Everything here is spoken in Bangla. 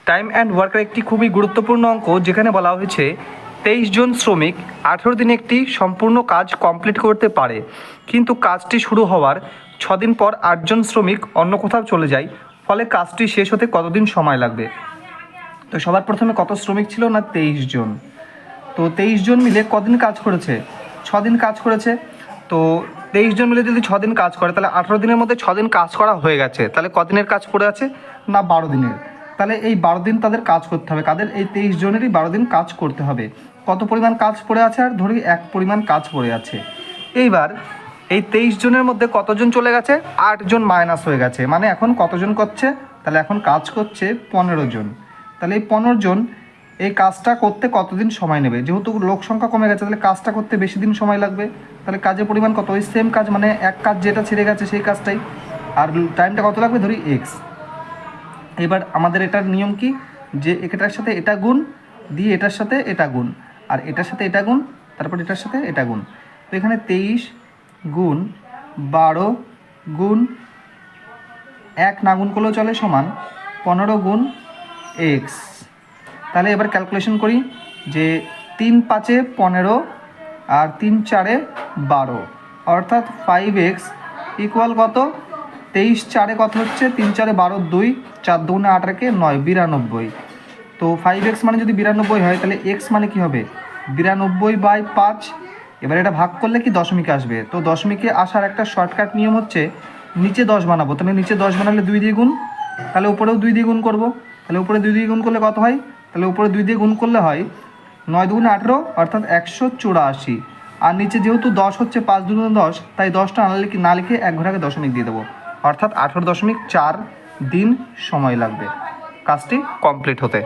টাইম অ্যান্ড ওয়ার্কের একটি খুবই গুরুত্বপূর্ণ অঙ্ক, যেখানে বলা হয়েছে 23 জন শ্রমিক 18 দিনে একটি সম্পূর্ণ কাজ কমপ্লিট করতে পারে, কিন্তু কাজটি শুরু হওয়ার 6 দিন পর 8 জন শ্রমিক অন্য কোথাও চলে যায়। ফলে কাজটি শেষ হতে কতদিন সময় লাগবে? তো সবার প্রথমে কত শ্রমিক ছিল না 23 জন। তো 23 জন মিলে কদিন কাজ করেছে? 6 দিন কাজ করেছে। তো 23 জন মিলে যদি 6 দিন কাজ করে, তাহলে 18 দিনের মধ্যে 6 দিন কাজ করা হয়ে গেছে। তাহলে কদিনের কাজ পড়ে আছে? না 12 দিনের। তাহলে এই 12 দিন তাদের কাজ করতে হবে। কাদের? এই 23 জনেরই 12 দিন কাজ করতে হবে। কত পরিমাণ কাজ পড়ে আছে? আর ধরি 1 পরিমাণ কাজ পড়ে আছে। এইবার এই 23 জনের মধ্যে কতজন চলে গেছে? 8 জন মাইনাস হয়ে গেছে। মানে এখন কতজন করছে? তাহলে এখন কাজ করছে 15 জন। তাহলে এই 15 জন এই কাজটা করতে কতদিন সময় নেবে? যেহেতু লোক সংখ্যা কমে গেছে, তাহলে কাজটা করতে বেশি দিন সময় লাগবে। তাহলে কাজের পরিমাণ কত? ওই সেম কাজ, মানে এক কাজ যেটা ছেড়ে গেছে সেই কাজটাই। আর টাইমটা কত লাগবে? ধরি এক্স। এবার আমাদের এটার নিয়ম কি, যে এটার সাথে এটা গুণ দিয়ে এটার সাথে এটা গুণ, আর এটার সাথে এটা গুণ, তারপর এটার সাথে এটা গুণ। তো এখানে 23 গুণ 12 গুণ 1 না গুণ করলেও চলে, সমান 15 গুণ এক্স। তাহলে এবার ক্যালকুলেশন করি, যে 3 5 15 আর 3 4 12, অর্থাৎ 5x ইকুয়াল কত? 23 4 কত হচ্ছে? 3 4 12 2, 4 2 8 রেখে 9, 92। তো 5x মানে যদি 92 হয়, তাহলে x মানে কি হবে? 92/5। এবার এটা ভাগ করলে কি দশমিকে আসবে? তো দশমিকে আসার একটা শর্টকাট নিয়ম হচ্ছে, নিচে 10 বানাবো। তাহলে নিচে 10 বানালে 2 দিয়ে গুণ, তাহলে উপরেও 2 দিয়ে গুণ করবো। তাহলে উপরে 2 দিয়ে গুণ করলে কত হয়? তাহলে উপরে 2 দিয়ে গুণ করলে হয় 9 2 18, অর্থাৎ 184। আর নিচে যেহেতু 10 হচ্ছে, 5 2 10, তাই 10টা না লিখে 1 ঘর আগে দশমিক দিয়ে দেবো, অর্থাৎ 18.4 দিন সময় লাগবে কাজটি কমপ্লিট হতে।